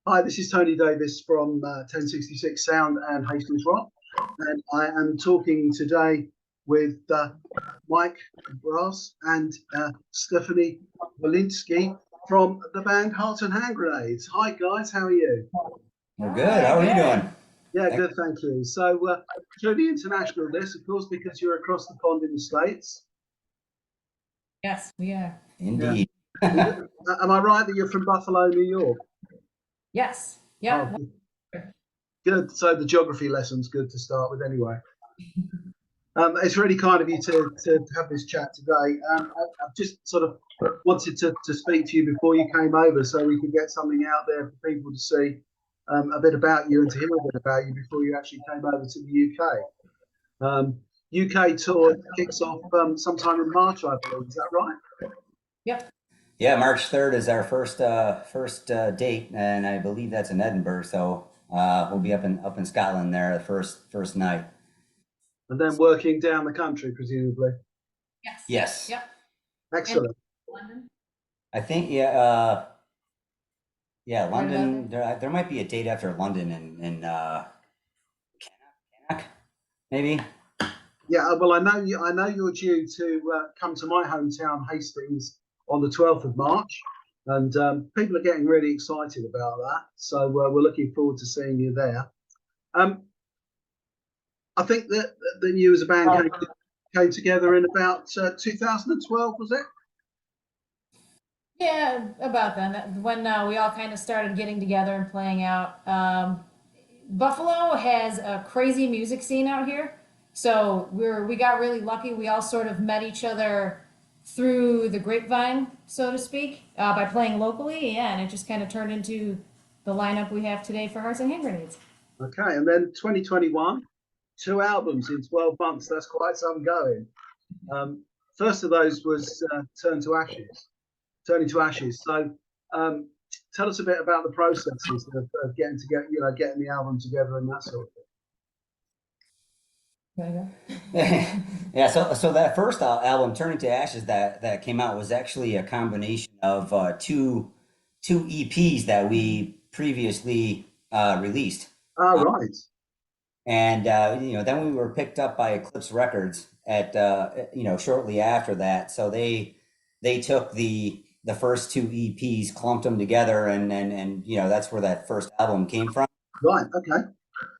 Hi, this is Tony Davis from 1066 Sound and Hastings Rock, and I am talking today with Mike Brass and Stephanie Walensky from the band Hearts and Hand Grenades. Hi, guys, how are you? We're good. How are you doing? Yeah, good, thank you. So, truly international, this, of course, because you're across the pond in the States. Yes, we are. Yeah. Indeed. Am I right that you're from Buffalo, New York? Yes. Oh, Yeah. good. So the geography lesson's good to start with anyway. It's really kind of you to have this chat today. I've just sort of wanted to speak to you before you came over so we could get something out there for people to see a bit about you and to hear a bit about you before you actually came over to the UK. UK tour kicks off sometime in March, I believe. Is that right? Yep. Yeah, March 3rd is our first date, and I believe that's in Edinburgh. So we'll be up in Scotland there the first night. And then working down the country, presumably. Yes. Yes. Yep. Excellent. London. I think yeah, London. There might be a date after London in Cannock, maybe. Yeah, well, I know you. I know you're due to come to my hometown, Hastings, on the 12th of March, and people are getting really excited about that. So we're looking forward to seeing you there. Um, I think that you as a band came together in about 2012, was it? Yeah, about then. When we all kind of started getting together and playing out. Buffalo has a crazy music scene out here, so we got really lucky. We all sort of met each other through the grapevine, so to speak, by playing locally. Yeah, and it just kind of turned into the lineup we have today for Hearts and Hand Grenades. Okay, and then 2021, two albums in 12 months. That's quite some going. Um, First of those was Turning to Ashes. So, tell us a bit about the processes of getting together, getting the album together and that sort of thing. Yeah, so that first album, Turning to Ashes, that came out was actually a combination of two EPs that we previously released. Oh, right. And then we were picked up by Eclipse Records at shortly after that. So they took the first two EPs, clumped them together, and that's where that first album came from. Right. Okay.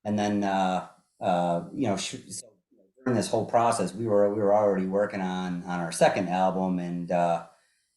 And then so during this whole process, we were already working on our second album, and so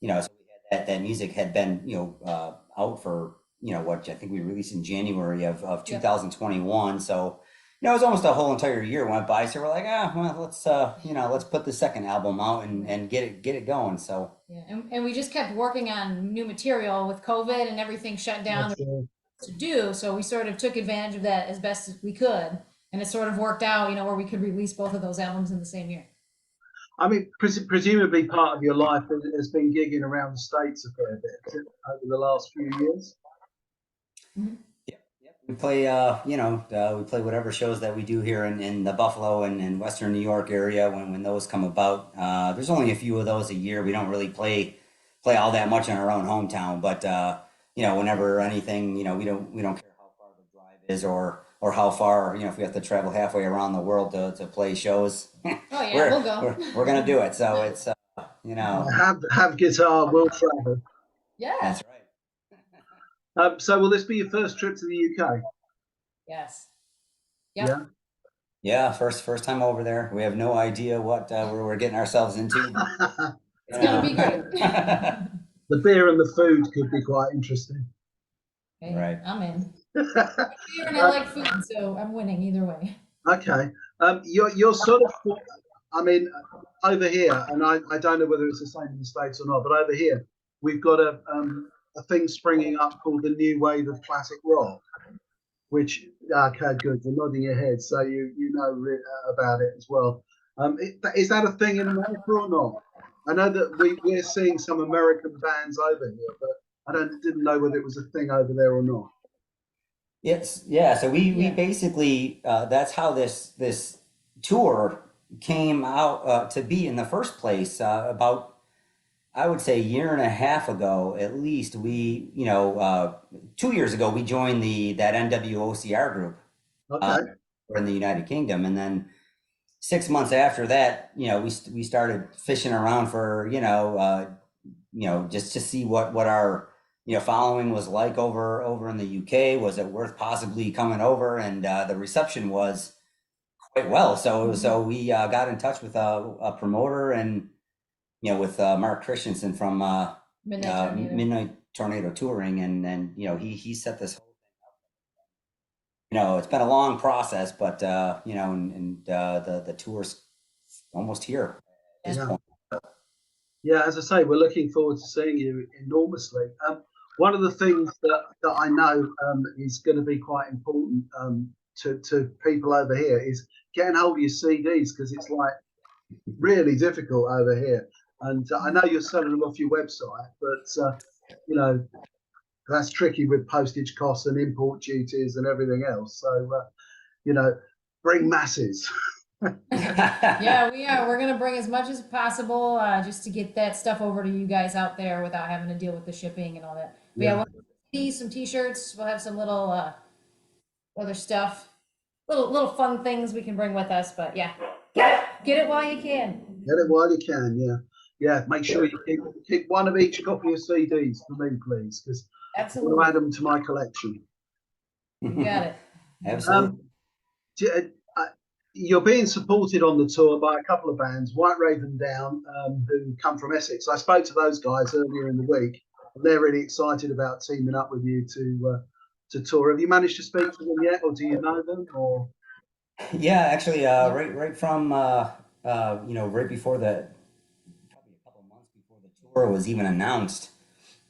we had that music had been out for what I think we released in January of Yep. 2021. So it was almost a whole entire year went by. So we're like, well, let's put the second album out and get it going. So Yeah, and we just kept working on new material with COVID and everything shut down. That's, To do. So we sort of took advantage of that as best as we could. And it sort of worked out, where we could release both of those albums in the same year. I mean, presumably part of your life has been gigging around the States a fair bit over the last few years. Mm-hmm. Yep. We play, we play whatever shows that we do here in the Buffalo and Western New York area when those come about. There's only a few of those a year. We don't really play all that much in our own hometown, but whenever anything, we don't care how far the drive is or how far, if we have to travel halfway around the world to play shows. Oh yeah, we'll go. We're gonna do it. So it's Have guitar, will travel. Yeah. That's right. So will this be your first trip to the UK? Yes. Yep. Yeah. Yeah, first time over there. We have no idea what we're getting ourselves into. It's gonna be great. The beer and the food could be quite interesting. Hey, Right. I'm in. Beer and I like food, so I'm winning either way. Okay. You're sort of, I mean, over here, and I don't know whether it's the same in the States or not, but over here, we've got a thing springing up called the new wave of classic rock, which, okay, good, you're nodding your head, so you know about it as well. Is that a thing in America or not? I know that we're seeing some American bands over here, but didn't know whether it was a thing over there or not. Yes, yeah. So we Yeah. basically that's how this tour came out to be in the first place. About I would say a year and a half ago, at least, we, 2 years ago, we joined that NWOCR group uh, Okay. in the United Kingdom, and then 6 months after that, we started fishing around for, just to see what our, following was like over in the UK. Was it worth possibly coming over? And the reception was quite well. So we got in touch with a promoter and with Mark Christensen from Midnight Tornado. Midnight Tornado Touring, and he set this whole. It's been a long process, but the tour's almost here at this Yeah. point. Yeah, as I say, we're looking forward to seeing you enormously. One of the things that I know is going to be quite important to people over here is getting hold of your CDs, because it's like really difficult over here. And I know you're selling them off your website, but you know that's tricky with postage costs and import duties and everything else. So you know, bring masses. Yeah, we are. We're gonna bring as much as possible, just to get that stuff over to you guys out there without having to deal with the shipping and all that. But yeah, Yeah. we'll have CDs, some T-shirts. We'll have some little other stuff, little fun things we can bring with us. But yeah, get it while you can. Get it while you can. Yeah. Yeah. Make sure you keep one of each copy of CDs for me, please, because I want to Absolutely, add them to my collection. you got it. Absolutely. You're being supported on the tour by a couple of bands, White Raven Down, who come from Essex. I spoke to those guys earlier in the week. And they're really excited about teaming up with you to tour. Have you managed to speak to them yet, or do you know them? Or Yeah, actually, right from right before probably a couple of months before the tour was even announced,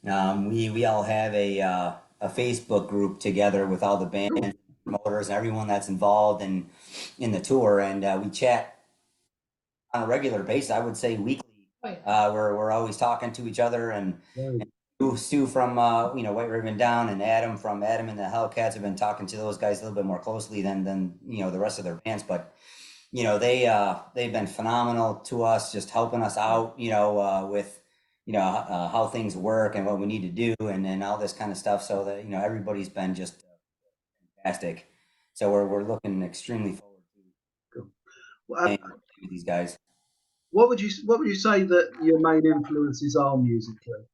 we all have a Facebook group together with all the bands, promoters, and everyone that's involved in the tour, and we chat on a regular basis. I would say weekly. Oh, yeah. We're always talking to each other, and right. Stu from White Ribbon Down, and Adam from Adam and the Hellcats have been talking to those guys a little bit more closely than the rest of their bands. But they've been phenomenal to us, just helping us out with how things work and what we need to do, and all this kind of stuff. So that everybody's been just fantastic. So we're looking extremely forward Cool. to Well, playing with these guys. what would you say that your main influences are musically?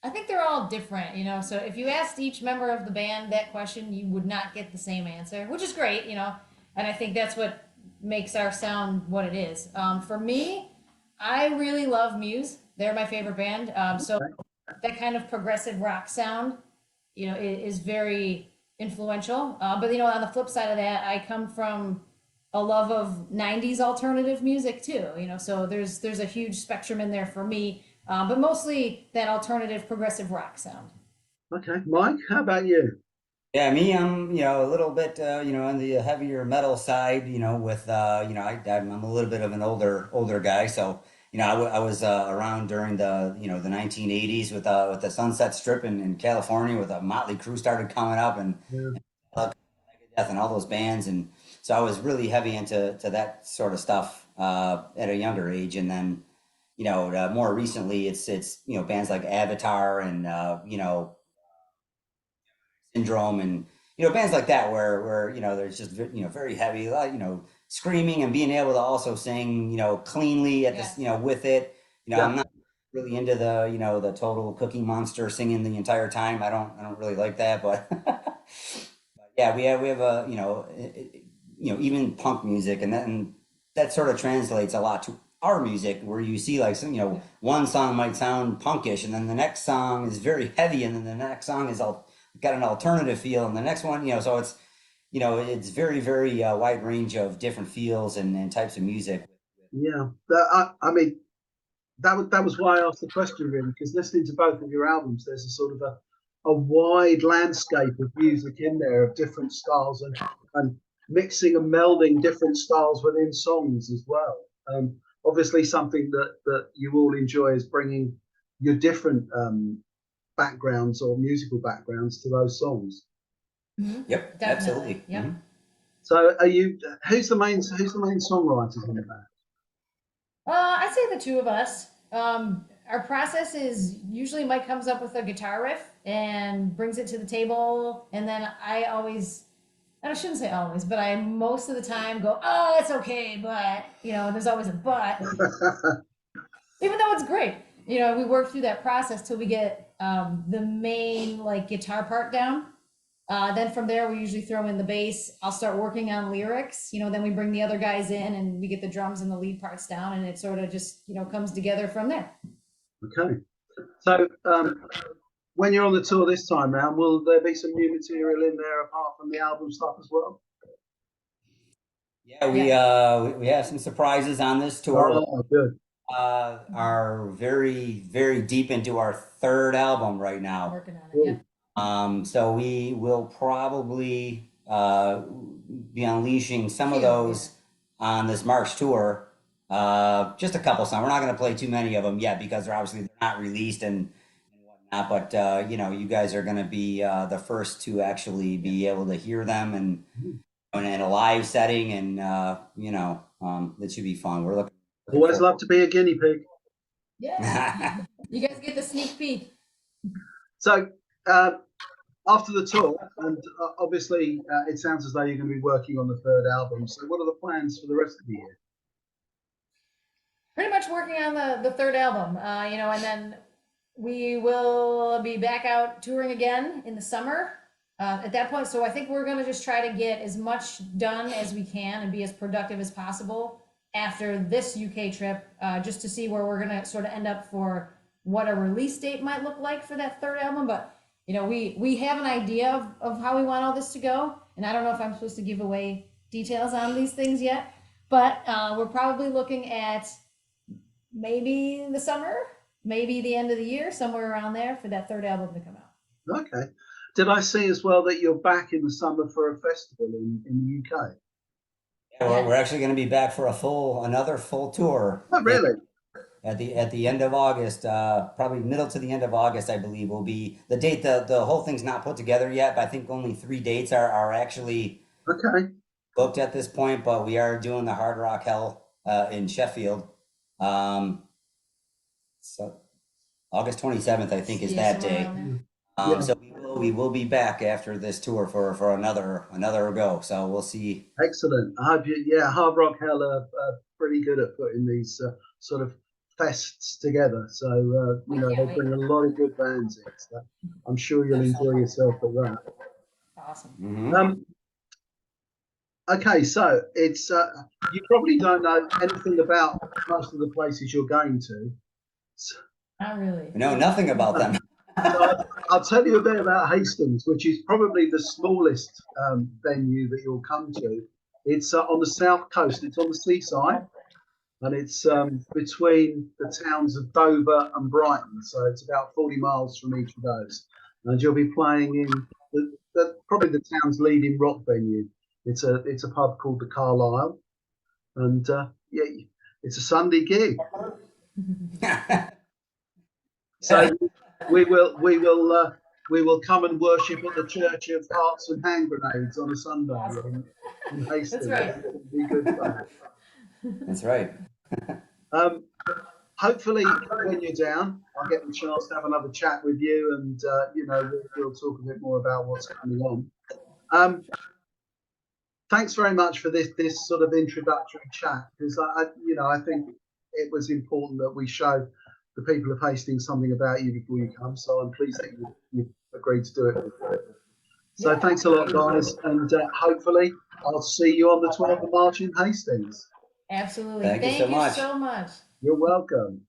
I think they're all different, So if you asked each member of the band that question, you would not get the same answer, which is great. And I think that's what makes our sound what it is. For me, I really love Muse. They're my favorite band. So that kind of progressive rock sound, is very influential. But on the flip side of that, I come from a love of '90s alternative music too. So there's a huge spectrum in there for me. But mostly that alternative progressive rock sound. Okay, Mike, how about you? Yeah, me, I'm a little bit on the heavier metal side. With I'm a little bit of an older guy, so I was around during the 1980s with the Sunset Strip in California, with a Motley Crue started coming up, and Yeah, Death and all those bands, and so I was really heavy into that sort of stuff at a younger age, and then more recently it's bands like Avatar and Syndrome, and bands like that where there's just very heavy, screaming and being able to also sing cleanly at this Yes. with it. yeah, I'm not really into the total Cookie Monster singing the entire time. I don't really like that, but yeah, we have a even punk music, and that sort of translates a lot to our music, where you see like some one song might sound punkish, and then the next song is very heavy, and then the next song is all got an alternative feel, and the next one so it's very very wide range of different feels and types of music. yeah. I mean, that was why I asked the question, really, because listening to both of your albums, there's a sort of a wide landscape of music in there of different styles, and mixing and melding different styles within songs as well. Obviously, something that you all enjoy is bringing your different backgrounds or musical backgrounds to those songs. Yep, Definitely. absolutely. Yep. So, who's the main songwriters in the band? I'd say the two of us. Our process is usually Mike comes up with a guitar riff and brings it to the table, and then I shouldn't say always, but I most of the time go, oh, it's okay, but there's always a but, even though it's great. We work through that process till we get the main like guitar part down. Then from there, we usually throw in the bass. I'll start working on lyrics. Then we bring the other guys in and we get the drums and the lead parts down, and it sort of just comes together from there. Okay. So when you're on the tour this time round, will there be some new material in there apart from the album stuff as well? Yeah, we have some surprises on this tour. Oh, good. Are very, very deep into our third album right now. Working on it. Yeah. So we will probably be unleashing some of those on this March tour. Just a couple songs. We're not going to play too many of them yet because they're not released and whatnot. But you guys are going to be the first to actually be able to hear them and in a live setting, and it should be fun. We're looking. Always love to be a guinea pig. Yeah. You guys get the sneak peek. So after the tour, and obviously it sounds as though you're going to be working on the third album. So what are the plans for the rest of the year? Pretty much working on the third album, and then we will be back out touring again in the summer at that point. So I think we're going to just try to get as much done as we can and be as productive as possible after this UK trip, just to see where we're going to sort of end up for what a release date might look like for that third album. But we have an idea of how we want all this to go, and I don't know if I'm supposed to give away details on these things yet, but we're probably looking at maybe the summer, maybe the end of the year, somewhere around there for that third album to come out. Okay. Did I see as well that you're back in the summer for a festival in the UK? Yeah, we're actually going to be back for another full tour. Oh, really? At the end of August, probably middle to the end of August, I believe, will be the date. The whole thing's not put together yet, but I think only 3 dates are actually booked at this point. But we are doing the Hard Rock Hell in Sheffield. So August 27th, I think, is that day. So we will be back after this tour for another go. So we'll see. Excellent. I hope Hard Rock Hell are pretty good at putting these sort of fests together. So they bring a lot of good bands in. So I'm sure you'll enjoy yourself at that. Awesome. Mm-hmm. Okay, so it's you probably don't know anything about most of the places you're going to. So, not really. We know nothing about them. So I'll tell you a bit about Hastings, which is probably the smallest venue that you'll come to. It's on the south coast. It's on the seaside, and it's between the towns of Dover and Brighton. So it's about 40 miles from each of those. And you'll be playing in probably the town's leading rock venue. It's a pub called the Carlisle, and it's a Sunday gig. So we will come and worship at the Church of Hearts and Hand Grenades on a Sunday in Hastings. That's right. It'll be good fun. That's right. Hopefully, when you're down, I'll get the chance to have another chat with you, and we'll talk a bit more about what's coming on. Thanks very much for this sort of introductory chat, because I think it was important that we show the people of Hastings something about you before you come. So I'm pleased that you agreed to do it. So thanks a lot, guys, and hopefully I'll see you on the 12th of March in Hastings. Absolutely. Thank you so much. So much. You're welcome.